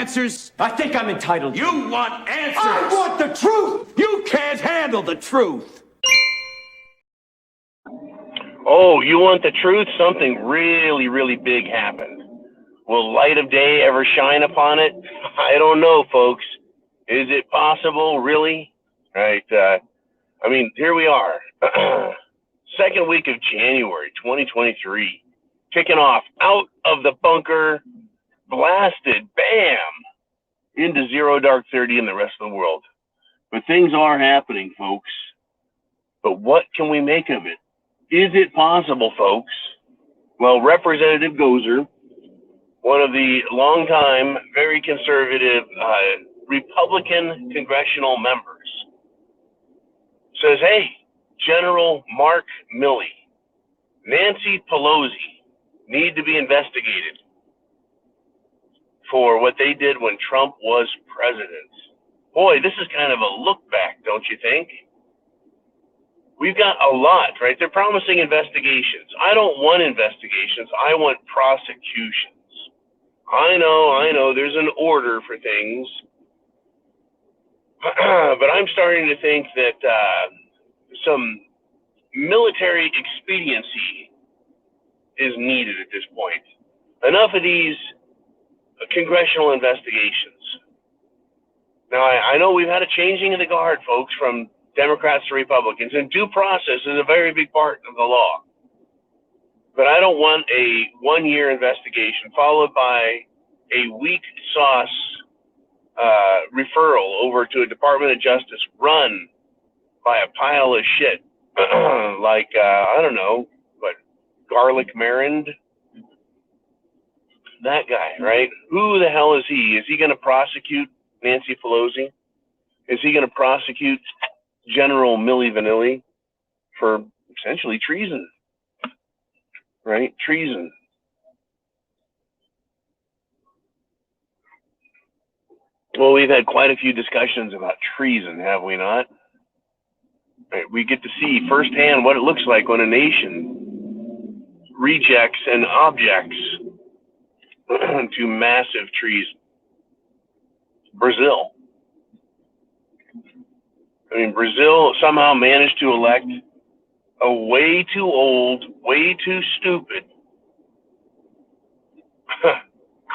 answers? I think I'm entitled. You want answers! I want the truth! You can't handle the truth! Oh, you want the truth? Something really, really big happened. Will light of day ever shine upon it? I don't know, folks. Is it possible, really? Right, I mean, here we are. Second week of January 2023. Kicking off out of the bunker, blasted, bam, into zero dark 30 in the rest of the world. But things are happening, folks. But what can we make of it? Is it possible, folks? Well, Representative Gozer, one of the longtime, very conservative Republican congressional members, says, hey, General Mark Milley, Nancy Pelosi need to be investigated for what they did when Trump was president. Boy, this is kind of a look back, don't you think? We've got a lot, right? They're promising investigations. I don't want investigations. I want prosecutions. I know, there's an order for things. But I'm starting to think that some military expediency is needed at this point. Enough of these congressional investigations. Now, I know we've had a changing of the guard, folks, from Democrats to Republicans, and due process is a very big part of the law. But I don't want a one-year investigation followed by a weak sauce referral over to a Department of Justice run by a pile of shit like, I don't know, what, Garlic Marind? That guy, right? Who the hell is he? Is he going to prosecute Nancy Pelosi? Is he going to prosecute General Milli Vanilli for essentially treason? Right? Treason. Well, we've had quite a few discussions about treason, have we not? Right, we get to see firsthand what it looks like when a nation rejects and objects to massive treason. Brazil. I mean, Brazil somehow managed to elect a way too old, way too stupid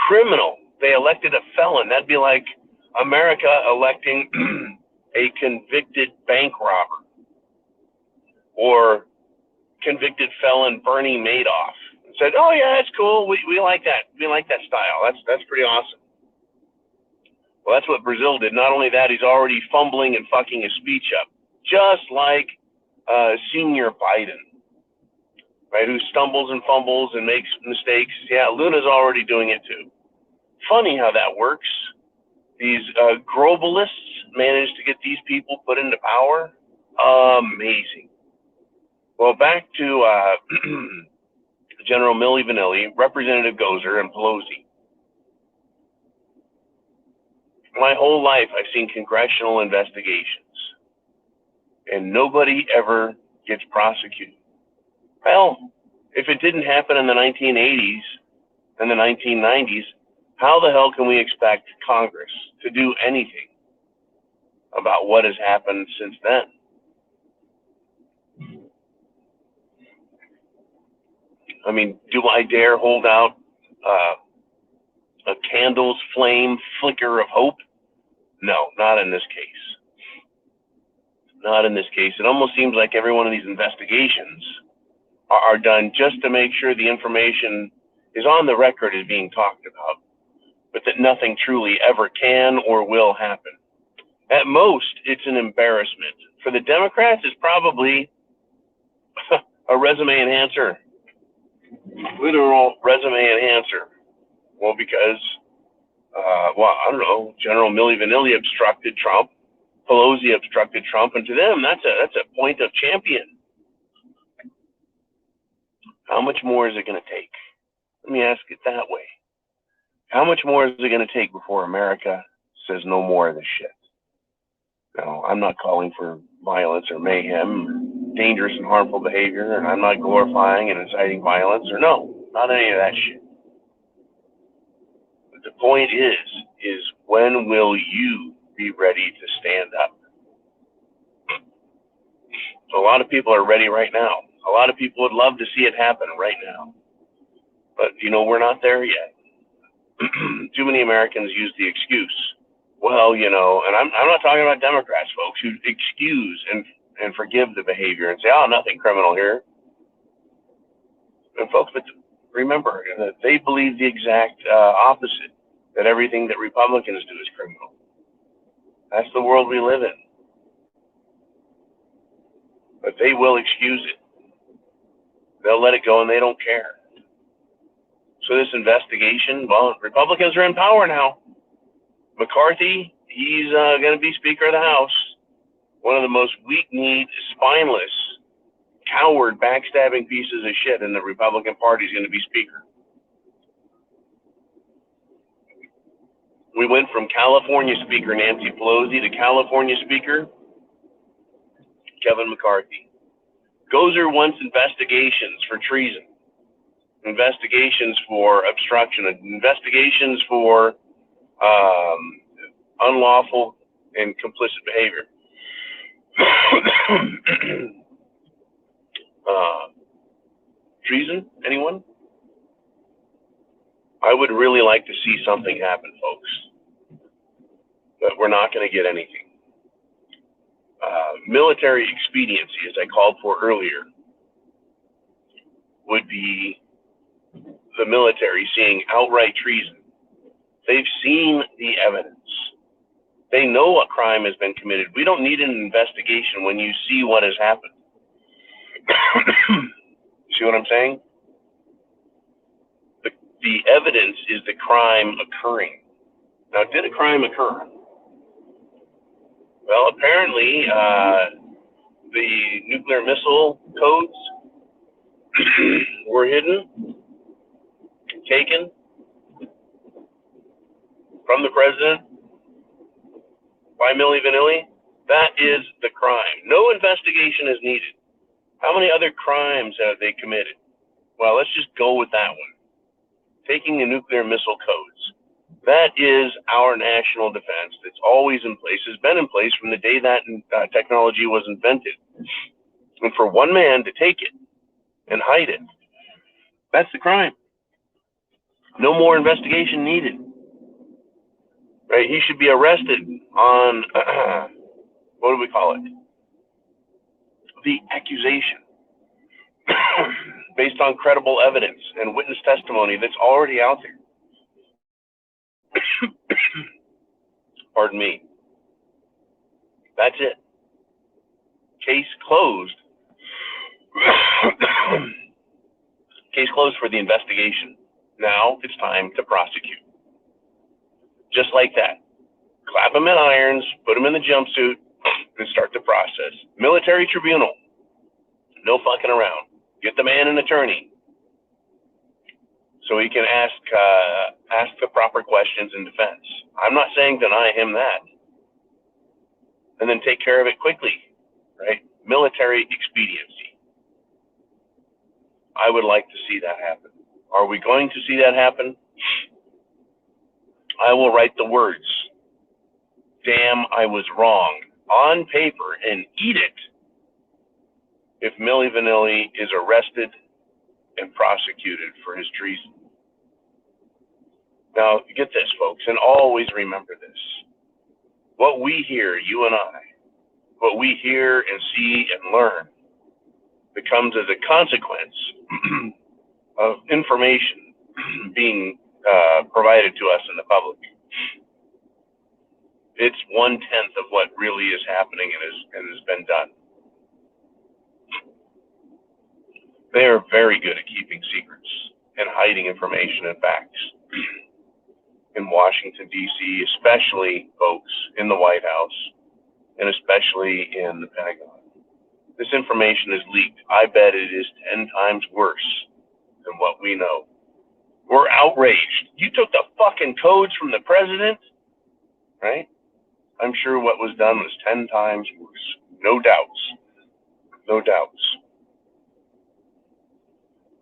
criminal. They elected a felon. That'd be like America electing a convicted bank robber or convicted felon Bernie Madoff. And said, oh yeah, that's cool. We like that. We like that style. That's pretty awesome. Well, that's what Brazil did. Not only that, he's already fumbling and fucking his speech up, just like Senior Biden, right? Who stumbles and fumbles and makes mistakes. Yeah, Luna's already doing it too. Funny how that works. These globalists managed to get these people put into power. Amazing. Well, back to General Milli Vanilli, Representative Gozer, and Pelosi. My whole life, I've seen congressional investigations, and nobody ever gets prosecuted. Well, if it didn't happen in the 1980s and the 1990s, how the hell can we expect Congress to do anything about what has happened since then? I mean, do I dare hold out a candle's flame flicker of hope? No, not in this case. Not in this case. It almost seems like every one of these investigations are done just to make sure the information is on the record as being talked about, but that nothing truly ever can or will happen. At most, it's an embarrassment. For the Democrats, it's probably a resume enhancer. Literal resume enhancer. Well, because, I don't know, General Milli Vanilli obstructed Trump, Pelosi obstructed Trump, and to them, that's a point of champion. How much more is it going to take? Let me ask it that way. How much more is it going to take before America says no more of this shit? No, I'm not calling for violence or mayhem, dangerous and harmful behavior, and I'm not glorifying and inciting violence, or no, not any of that shit. But the point is when will you be ready to stand up? So a lot of people are ready right now. A lot of people would love to see it happen right now. But, we're not there yet. Too many Americans use the excuse. Well, and I'm not talking about Democrats, folks, who excuse and forgive the behavior and say, oh, nothing criminal here. And folks, but remember that they believe the exact opposite, that everything that Republicans do is criminal. That's the world we live in. But they will excuse it. They'll let it go and they don't care. So this investigation, well, Republicans are in power now. McCarthy, he's going to be Speaker of the House. One of the most weak-kneed, spineless, coward, backstabbing pieces of shit in the Republican Party is going to be Speaker. We went from California Speaker Nancy Pelosi to California Speaker Kevin McCarthy. Gozer wants investigations for treason, investigations for obstruction, investigations for unlawful and complicit behavior. Treason? Anyone? I would really like to see something happen, folks, but we're not going to get anything. Military expediency, as I called for earlier, would be the military seeing outright treason. They've seen the evidence. They know a crime has been committed. We don't need an investigation when you see what has happened. See what I'm saying? The evidence is the crime occurring. Now, did a crime occur? Well, apparently, the nuclear missile codes were hidden, taken from the president by Milli Vanilli. That is the crime. No investigation is needed. How many other crimes have they committed? Well, let's just go with that one. Taking the nuclear missile codes. That is our national defense that's always in place, has been in place from the day that technology was invented. And for one man to take it and hide it, that's the crime. No more investigation needed. Right? He should be arrested on, what do we call it? The accusation. Based on credible evidence and witness testimony that's already out there. Pardon me. That's it. Case closed. Case closed for the investigation. Now it's time to prosecute. Just like that. Clap him in irons, put him in the jumpsuit, and start the process. Military tribunal. No fucking around. Get the man an attorney so he can ask the proper questions in defense. I'm not saying deny him that. And then take care of it quickly, right? Military expediency. I would like to see that happen. Are we going to see that happen? I will write the words, damn, I was wrong, on paper and eat it if Milli Vanilli is arrested and prosecuted for his treason. Now, get this, folks, and always remember this. What we hear, you and I, what we hear and see and learn becomes as a consequence of information being provided to us in the public. It's 1/10 of what really is happening and has been done. They are very good at keeping secrets and hiding information and facts. In Washington, D.C., especially, folks, in the White House, and especially in the Pentagon. This information is leaked. I bet it is 10 times worse than what we know. We're outraged. You took the fucking codes from the president, right? I'm sure what was done was 10 times worse. No doubts. No doubts.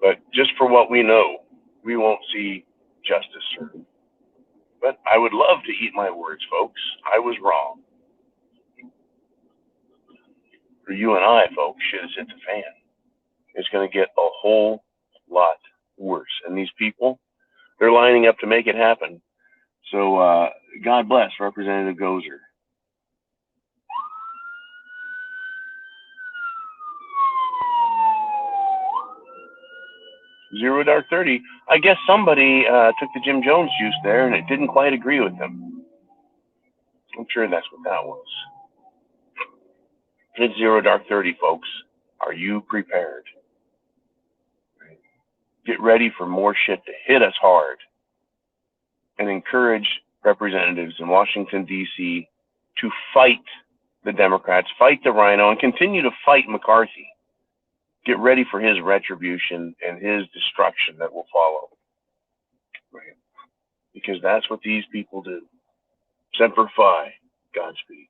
But just for what we know, we won't see justice served. But I would love to eat my words, folks. I was wrong. For you and I, folks, shit has hit the fan. It's going to get a whole lot worse. And these people, they're lining up to make it happen. So God bless Representative Gozer. Zero Dark 30. I guess somebody took the Jim Jones juice there and it didn't quite agree with them. I'm sure that's what that was. It's Zero Dark 30, folks. Are you prepared? Get ready for more shit to hit us hard and encourage representatives in Washington, D.C. to fight the Democrats, fight the Rhino, and continue to fight McCarthy. Get ready for his retribution and his destruction that will follow. Right? Because that's what these people do. Semper Fi, Godspeed.